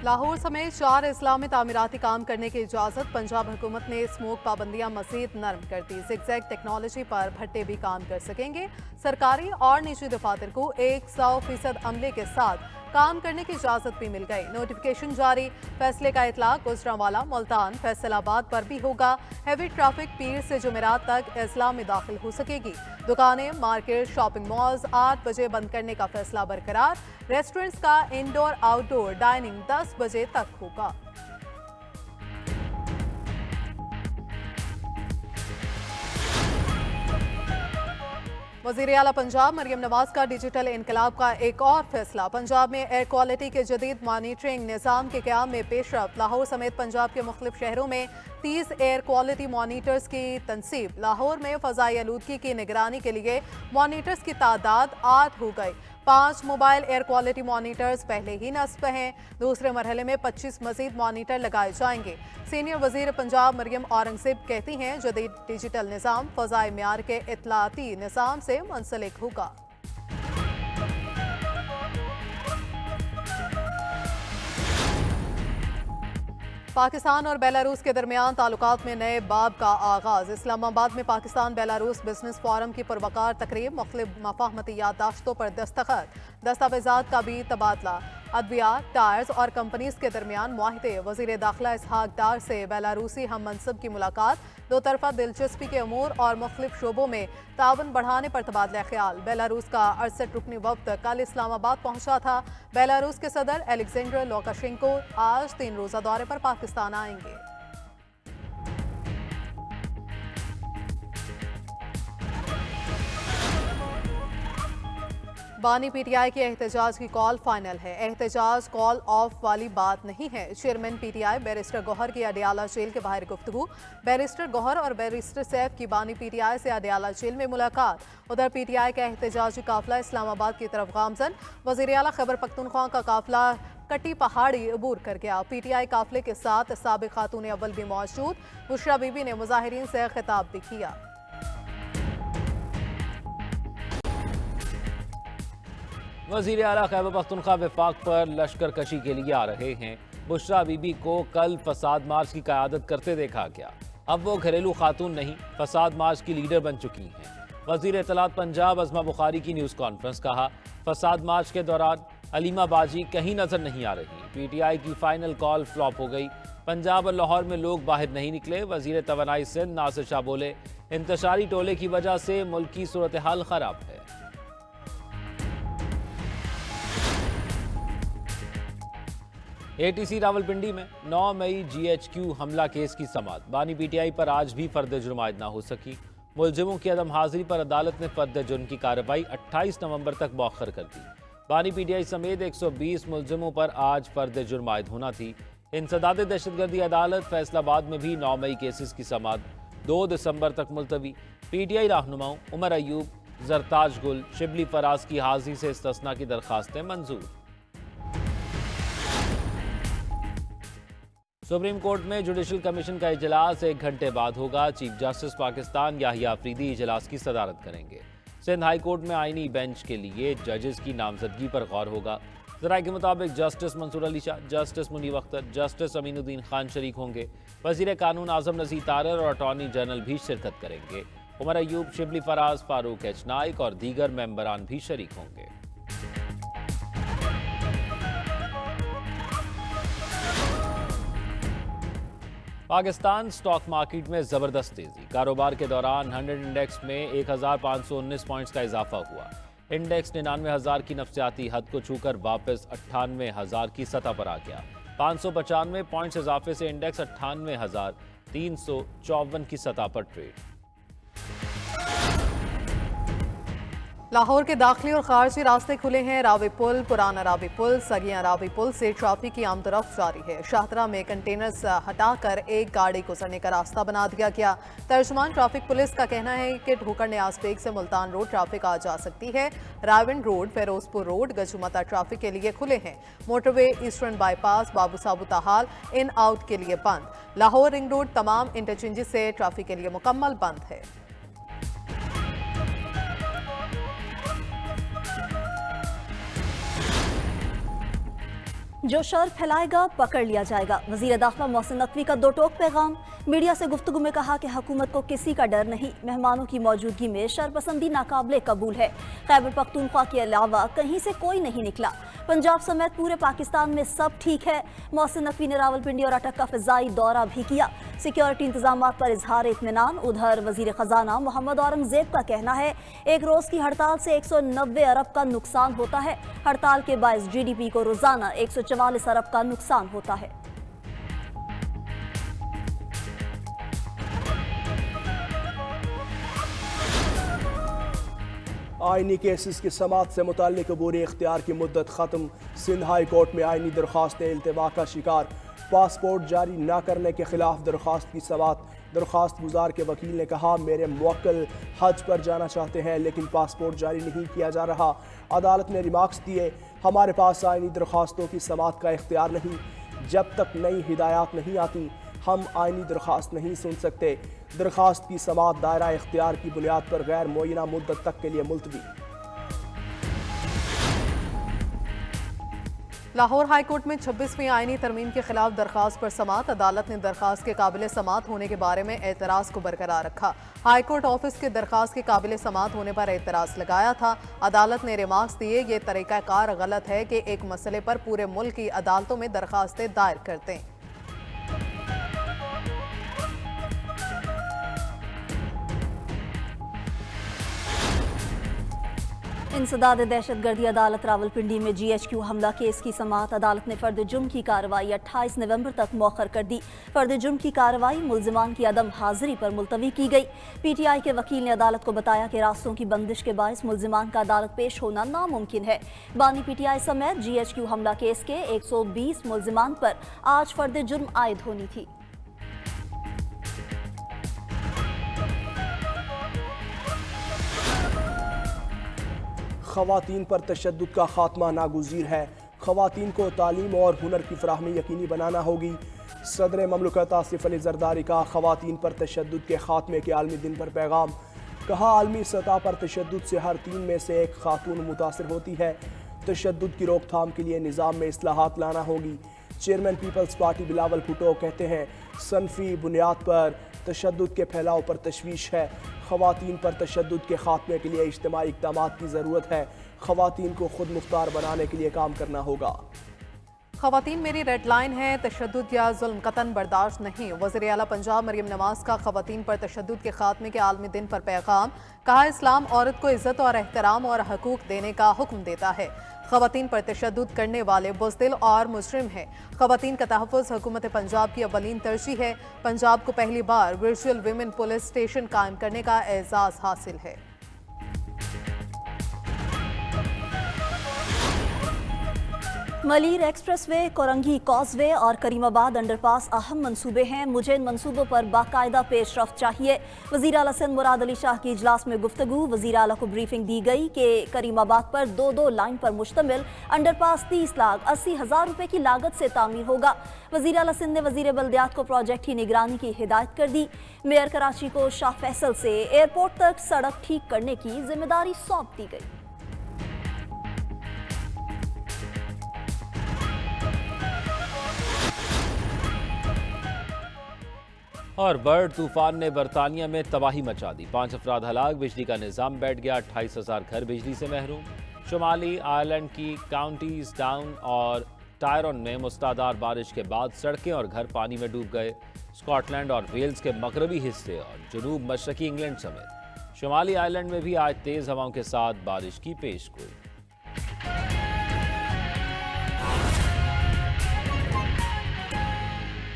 लाहौर समेत 4 अजला में तामीराती काम करने की इजाज़त। पंजाब हुकूमत ने स्मोक पाबंदियां मज़ीद नरम कर दी। ज़िगज़ैग टेक्नोलॉजी पर भट्टे भी काम कर सकेंगे। सरकारी और निजी दफातर को 100% अमले के साथ काम करने की इजाज़त भी मिल गई। नोटिफिकेशन जारी। फैसले का इतलाक गुजरांवाला, मुल्तान, फैसलाबाद पर भी होगा। हैवी ट्रैफिक पीर से जुमेरात तक अजला में दाखिल हो सकेगी। दुकानें, मार्केट, शॉपिंग मॉल्स 8 बजे बंद करने का फैसला बरकरार। रेस्टोरेंट्स का इंडोर आउटडोर डाइनिंग 10 बजे तक होगा। वज़ीर आला पंजाब मरियम नवाज का डिजिटल इनकलाब का एक और फैसला। पंजाब में एयर क्वालिटी के जदीद मॉनिटरिंग निज़ाम के क़याम में पेशरफ। लाहौर समेत पंजाब के मुख्तलिफ शहरों में 30 एयर क्वालिटी मॉनिटर्स की तनसीब। लाहौर में फ़ज़ाई आलूदगी की निगरानी के लिए मॉनिटर्स की तादाद 8 हो गई। 5 मोबाइल एयर क्वालिटी मॉनिटर्स पहले ही नस्ब हैं। दूसरे मरहले में 25 मजीद मॉनिटर लगाए जाएंगे। सीनियर वज़ीर पंजाब मरियम औरंगज़ेब कहती हैं जदीद डिजिटल निज़ाम फ़ज़ाई म्यार के इत्तलाती निज़ाम से मुंसलिक होगा। पाकिस्तान और बेलारूस के दरमियान ताल्लुकात में नए बाब का आगाज। इस्लामाबाद में पाकिस्तान बेलारूस बिजनेस फोरम की पुरवकार तकरीब। मुख्तलिफ मफाहमती याददाश्तों पर दस्तखत। दस्तावेजात का भी तबादला। अद्वियात, टायर्स और कंपनीज के दरमियान मुआहदे। वज़ीर दाखिला इसहाक डार से बेलारूसी हम मनसब की मुलाकात। दो तरफा दिलचस्पी के अमूर और मुख्तलिफ शोबों में तावन बढ़ाने पर तबादला ख्याल। बेलारूस का 68 रुकनी वफ्द कल इस्लामाबाद पहुंचा था। बेलारूस के सदर एलेक्जेंडर लुकाशेंको आज 3 रोज़ा दौरे पर पाकिस्तान आएंगे। बानी पीटीआई के एहतजाज की कॉल फाइनल है। एहतजाज कॉल ऑफ वाली बात नहीं है। चेयरमैन पीटीआई बैरिस्टर गौहर की अडियाला जेल के बाहर गुफ्तगू। बैरिस्टर गौहर और बैरिस्टर सैफ की बानी पीटीआई से अडियाला जेल में मुलाकात। उधर पीटीआई का एहतजाजी काफिला इस्लामाबाद की तरफ गामजन। वज़ीर आला खैबर पख्तूनख्वा का काफिला कटी पहाड़ी अबूर कर गया। पीटीआई काफिले के साथ साबिक खातून अव्वल भी मौजूद। बुशरा बीबी ने मुजाहिरीन से खिताब भी किया। वज़ीर आला खैबर पख्तूनख्वा वफाक पर लश्कर कशी के लिए आ रहे हैं। बुशरा बीबी को कल फसाद मार्च की क़यादत करते देखा गया। अब वो घरेलू खातून नहीं, फसाद मार्च की लीडर बन चुकी हैं। वज़ीर इत्तलात पंजाब अज़मा बुखारी की न्यूज़ कॉन्फ्रेंस। कहा, फसाद मार्च के दौरान अलीमा बाजी कहीं नजर नहीं आ रही। पीटीआई की फाइनल कॉल फ्लॉप हो गई। पंजाब और लाहौर में लोग बाहर नहीं निकले। वज़ीर तवानाई सिंध नासिर शाह बोले, इंतशारी टोले की वजह से मुल्क की सूरत हाल ख़राब है। एटीसी रावलपिंडी में 9 मई जीएचक्यू हमला केस की समाअत। बानी पीटीआई पर आज भी फर्द जुर्म आयद ना हो सकी। मुलजिमों की अदम हाजिरी पर अदालत ने फर्द जुर्म की कार्रवाई 28 नवंबर तक मौखर कर दी। बानी पीटीआई समेत 120 मुलजिमों पर आज फर्द जुर्म आयद होना थी। इंसदाद दहशतगर्दी अदालत फैसलाबाद में भी 9 मई केसेस की समाअत 2 दिसंबर तक मुलतवी। पीटीआई रहनुमाओं उमर अयूब, जरताज गुल, शिबली फराज की हाजिरी से इस्तिस्ना की दरखास्तें मंजूर। सुप्रीम कोर्ट में जुडिशल कमीशन का इजलास 1 घंटे बाद होगा। चीफ जस्टिस पाकिस्तान याहिया अफरीदी इजलास की सदारत करेंगे। सिंध हाई कोर्ट में आईनी बेंच के लिए जजेस की नामजदगी पर गौर होगा। ज़राए के मुताबिक justice Mansoor Ali Shah, justice Munib Akhtar, justice Aminuddin Khan शरीक होंगे। वज़ीर कानून आज़म नज़ीर तारर और अटॉर्नी जनरल भी शिरकत करेंगे। उमर अयूब, शिबली फराज, फारूक एच नाइक और दीगर मेंबरान भी शरीक होंगे। पाकिस्तान स्टॉक मार्केट में ज़बरदस्त तेज़ी। कारोबार के दौरान 100 इंडेक्स में 1519 पॉइंट्स का इजाफा हुआ। इंडेक्स 99,000 की नफ्सियाती हद को छूकर वापस 98,000 की सतह पर आ गया। 595 पॉइंट्स इजाफे से इंडेक्स 98,354 की सतह पर ट्रेड। लाहौर के दाखिली और खारजी रास्ते खुले हैं। रावी पुल, पुराना रावी पुल, सगियां रावी पुल से ट्रैफिक की आमदरफ्त जारी है। शाहतरा में कंटेनर्स हटाकर एक गाड़ी गुजरने का रास्ता बना दिया गया। तर्जुमान ट्रैफिक पुलिस का कहना है कि ढोकर न्याज बेग से मुल्तान रोड ट्रैफिक आ जा सकती है। Raiwind road, Ferozepur road, Gajumata traffic के लिए खुले हैं। Motorway, eastern bypass, Babu Sabu ताहाल इन आउट के लिए बंद। लाहौर रिंग रोड तमाम इंटरचेंजेस से ट्रैफिक के लिए मुकम्मल बंद है। जो शर फैलाएगा पकड़ लिया जाएगा। वजीर दाखिला मोहसिन नकवी का दो टोक पैगाम। मीडिया से गुफ्तगू में कहा कि हुकूमत को किसी का डर नहीं, मेहमानों की मौजूदगी में शरपसंदी नाकाबिले कबूल है। खैबर पख्तूनख्वा के अलावा कहीं से कोई नहीं निकला। पंजाब समेत पूरे पाकिस्तान में सब ठीक है। मोहसिन नकवी ने रावलपिंडी और अटक का फिजाई दौरा भी किया। सिक्योरिटी इंतजाम पर इजहार इत्मीनान। उधर वजीर खजाना मोहम्मद औरंगजेब का कहना है एक रोज की हड़ताल से 190 अरब का नुकसान होता है। हड़ताल के बायस GDP को रोजाना 144 अरब का नुकसान होता है। आइनी केसेस की समाअत से मुताल्लिक अबूरी इख्तियार की मुद्दत ख़त्म। सिंध हाई कोर्ट में आइनी दरख्वास्तें इल्तवा का शिकार। पासपोर्ट जारी न करने के खिलाफ दरख्वास्त की समाअत। दरख्वास्त गुजार के वकील ने कहा मेरे मुवक्किल हज पर जाना चाहते हैं लेकिन पासपोर्ट जारी नहीं किया जा रहा। अदालत ने रिमार्क्स दिए हमारे पास आइनी दरख्वास्तों की समाअत का इख्तियार नहीं। जब तक नई हिदायत नहीं आती हम आइनी दरख्वास्त नहीं सुन सकते। दरख्वास्त की समाअत दायरा इख्तियार की बुनियाद पर गैर मुअय्यना मुद्दत तक के लिए मुलतवी। लाहौर हाई कोर्ट में 26वीं आईनी तरमीम के खिलाफ दरखास्त पर समाअत। अदालत ने दरखास्त के काबिल समाअत होने के बारे में एतराज़ को बरकरार रखा। हाई कोर्ट ऑफिस के दरखास्त के काबिल समाअत होने पर एतराज़ लगाया था। अदालत ने रिमार्क्स दिए ये तरीक़ाकार गलत है कि एक मसले पर पूरे मुल्क की अदालतों में दरखास्तें दायर करते हैं। इंसदाद दहशतगर्दी अदालत रावलपिंडी में GHQ हमला केस की समाअत। अदालत ने फर्द जुर्म की कार्रवाई 28 नवंबर तक मौखर कर दी। फर्द जुर्म की कार्रवाई मुल्जिमान की अदम हाजिरी पर मुलतवी की गई। PTI के वकील ने अदालत को बताया कि रास्तों की बंदिश के बायस मुल्जिमान का अदालत पेश होना नामुमकिन है। बानी PTI समेत GHQ हमला केस के 120 मुल्जिमान पर आज फर्द जुर्म आयद होनी थी। ख़वातीन पर तशद्दुद का खात्मा नागुज़ीर है। ख़वातीन को तालीम और हुनर की फराहमी यकीनी बनाना होगी। सदर ममलकत आसिफ अली ज़रदारी का ख़वातीन पर तशद्दुद के खात्मे के आलमी दिन पर पैगाम। कहा आलमी सतह पर तशद्दुद से हर 3 में से एक खातून मुतासर होती है। तशद्दुद की रोकथाम के लिए निज़ाम में इस्लाहात लाना होगी। चेयरमैन पीपल्स पार्टी बिलावल भुट्टो कहते हैं सनफी बुनियाद पर तशद्दुद के फैलाव पर तशवीश है। ख़वातीन पर तशद्दुद के खात्मे के लिए इज्तिमाई इक़दामात की ज़रूरत है। ख़वातीन को खुद मुख्तार बनाने के लिए काम करना होगा। ख़वातीन मेरी रेड लाइन है, तशद्दुद या जुल्म कतन बर्दाश्त नहीं। वज़ीर आला पंजाब मरियम नवाज का ख़वातीन पर तशद्दुद के खात्मे के आलमी दिन पर पैगाम। कहा इस्लाम औरत को इज़्ज़त और एहतराम और हकूक़ देने का हुक्म देता है। ख़वातीन पर तशद्दुद करने वाले बुज़दिल और मुजरिम हैं। ख़वातीन का तहफ़्फ़ुज़ हुकूमत पंजाब की अव्वलीन तरजीह है। पंजाब को पहली बार वर्चुअल विमेन पुलिस स्टेशन कायम करने का एजाज़ हासिल है। मलीर एक्सप्रेसवे, कोरंगी कॉजवे और करीमाबाद अंडरपास अहम मंसूबे हैं। मुझे इन मंसूबों पर बाकायदा पेशरफ्त चाहिए। वज़ीर आला सिंध मुराद अली शाह की इजलास में गुफ्तगू। वज़ीर आला को ब्रीफिंग दी गई कि करीमाबाद पर 2 लाइन पर मुश्तमिल अंडरपास 30,80,000 रुपए की लागत से तामीर होगा। वज़ीर आला सिंध ने वज़ीर बल्दियात को प्रोजेक्ट की निगरानी की हिदायत कर दी। मेयर कराची को शाह फैसल से एयरपोर्ट तक सड़क ठीक करने की जिम्मेदारी सौंप दी गई। और बर्ड तूफान ने बरतानिया में तबाही मचा दी। 5 अफराद हलाक, बिजली का निज़ाम बैठ गया। 28,000 घर बिजली से महरूम। शुमाली आयरलैंड की काउंटीज डाउन और टायरन में मुसलाधार बारिश के बाद सड़कें और घर पानी में डूब गए। स्कॉटलैंड और वेल्स के मगरबी हिस्से और जनूब मशरकी इंग्लैंड समेत शुमाली आयरलैंड में भी आज तेज़ हवाओं के साथ बारिश की पेशगोई।